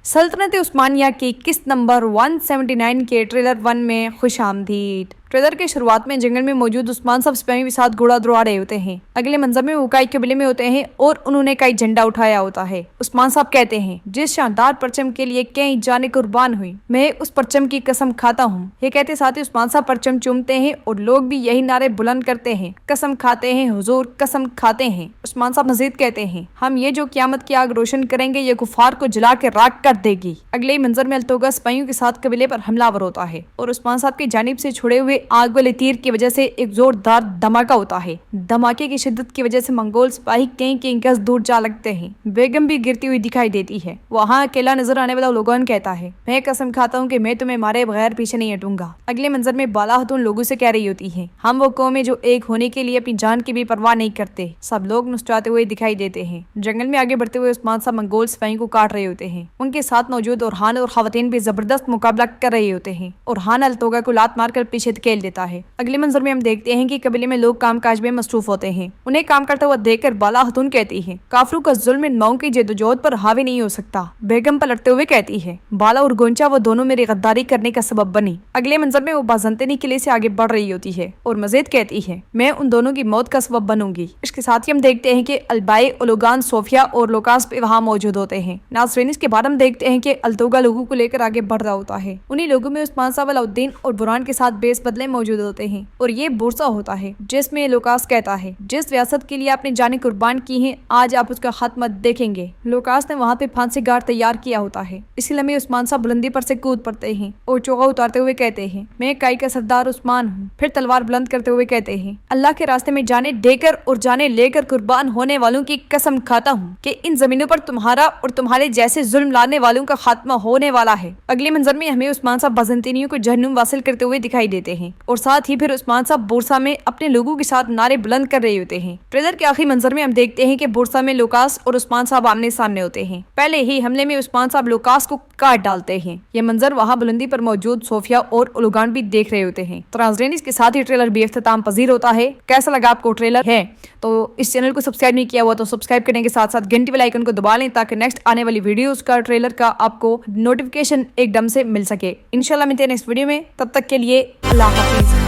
सल्तनत उस्मानिया की किस्त नंबर 179 के ट्रेलर 1 में खुश आमदीद। ट्रेलर के शुरुआत में जंगल में मौजूद उस्मान साहब सिपाही के साथ घोड़ा दौड़ा रहे होते हैं। अगले मंजर में वो काई कबीले में होते हैं और उन्होंने काई झंडा उठाया होता है। उस्मान साहब कहते हैं, जिस शानदार परचम के लिए कई जाने कुर्बान हुई, मैं उस परचम की कसम खाता हूँ। ये कहते साथ ही उस्मान साहब परचम चूमते हैं और लोग भी यही नारे बुलंद करते हैं, कसम खाते हैं हुजूर, कसम खाते हैं। उस्मान साहब मजीद कहते हैं, हम ये जो क़यामत की आग रोशन करेंगे ये कुफार को जला के राख कर देगी। अगले ही मंजर में अल्तोगा सिपाहियों के साथ कबीले पर हमलावर होता है और उस्मान साहब की जानिब से छुड़े हुए आग वाले तीर की वजह से एक जोरदार धमाका होता है। धमाके की शिद्दत की वजह से मंगोल सिपाही कई गज दूर जा लगते हैं। बेगम भी गिरती हुई दिखाई देती है। वहाँ अकेला नजर आने वाला लोगोन कहता है, मैं कसम खाता हूँ कि मैं तुम्हें मारे बगैर पीछे नहीं हटूंगा। अगले मंजर में बाला हतून लोगों से कह रही होती है, हम वो कौम है जो एक होने के लिए अपनी जान की भी परवाह नहीं करते। सब लोग मुस्कुराते हुए दिखाई देते हैं। जंगल में आगे बढ़ते हुए उस्मान साहब मंगोल सिपाही को काट रहे होते हैं। उनके साथ मौजूद ओरहान और खवातीन भी जबरदस्त मुकाबला कर रहे होते हैं। ओरहान अल्तोगा को लात मारकर पीछे धकेल देता है। अगले मंजर में हम देखते हैं कि कबीले में लोग काम काज में मसरूफ होते हैं। उन्हें काम करता हुआ देखकर बाला हतून कहती है, काफरू का जुल्म इन माओं की जद्दोजहद पर हावी नहीं हो सकता। बेगम पलटते हुए कहती है, बाला और गोंचा वो दोनों मेरी गद्दारी करने का सबब बनी। अगले मंजर में वो बाज़ंतनी किले से आगे बढ़ रही होती है और मजीद कहती है, मैं उन दोनों की मौत का सबब बनूंगी। इसके साथ ही हम देखते हैं कि अलबाई, ओलोगान, सोफिया और लोकास भी वहाँ मौजूद होते हैं। नाज़रीन, इसके बाद हम देखते हैं कि अल्तोगा लोगों को लेकर आगे बढ़ रहा होता है। उन्हीं लोगों में उस्मान साहब अलाउद्दीन और बुरहान के साथ बेस बदले मौजूद होते हैं और ये बुरसा होता है जिसमें लोकास कहता है, जिस रियासत के लिए आपने जाने कुर्बान की हैं, आज आप उसका खात्मा देखेंगे। लोकास ने वहाँ पे फांसी गार तैयार किया होता है। इसी लम्हे उस्मान साहब बुलंदी पर से कूद पड़ते हैं और चोगा उतारते हुए कहते हैं, मैं काई का सरदार उस्मान हूँ। फिर तलवार बुलंद करते हुए कहते हैं, अल्लाह के रास्ते में जाने देकर और जाने लेकर कुर्बान होने वालों की कसम खाता हूँ कि इन जमीनों पर तुम्हारा और तुम्हारे जैसे जुल्म लाने वालों का खात्मा होने वाला है। अगले मंजर में हमें उस्मान साहब बाज़ंतीनियों को जहन्नुम वासिल करते हुए दिखाई देते हैं और साथ ही फिर उस्मान साहब बुरसा में अपने लोगों के साथ नारे बुलंद कर रहे होते हैं। ट्रेलर के आखिरी मंजर में हम देखते हैं कि बुरसा में लोकास और उस्मान साहब आमने सामने होते हैं। पहले ही हमले में उस्मान साहब लोकास को काट डालते हैं। ये मंजर वहाँ बुलंदी पर मौजूद सोफिया और ओलोगान भी देख रहे होते हैं। तो नाज़रीन, इसके साथ ही ट्रेलर भी इख्तिताम पजीर होता है। कैसा लगा आपको ट्रेलर है? तो इस चैनल को सब्सक्राइब नहीं किया हुआ तो सब्सक्राइब करने के साथ साथ घंटी वाले आइकन को दबा लें ताकि नेक्स्ट आने वाली वीडियोस का ट्रेलर का आपको नोटिफिकेशन एकदम से मिल सके। इंशाल्लाह मिलते हैं नेक्स्ट वीडियो में। तब तक के लिए अल्लाह हाफिज।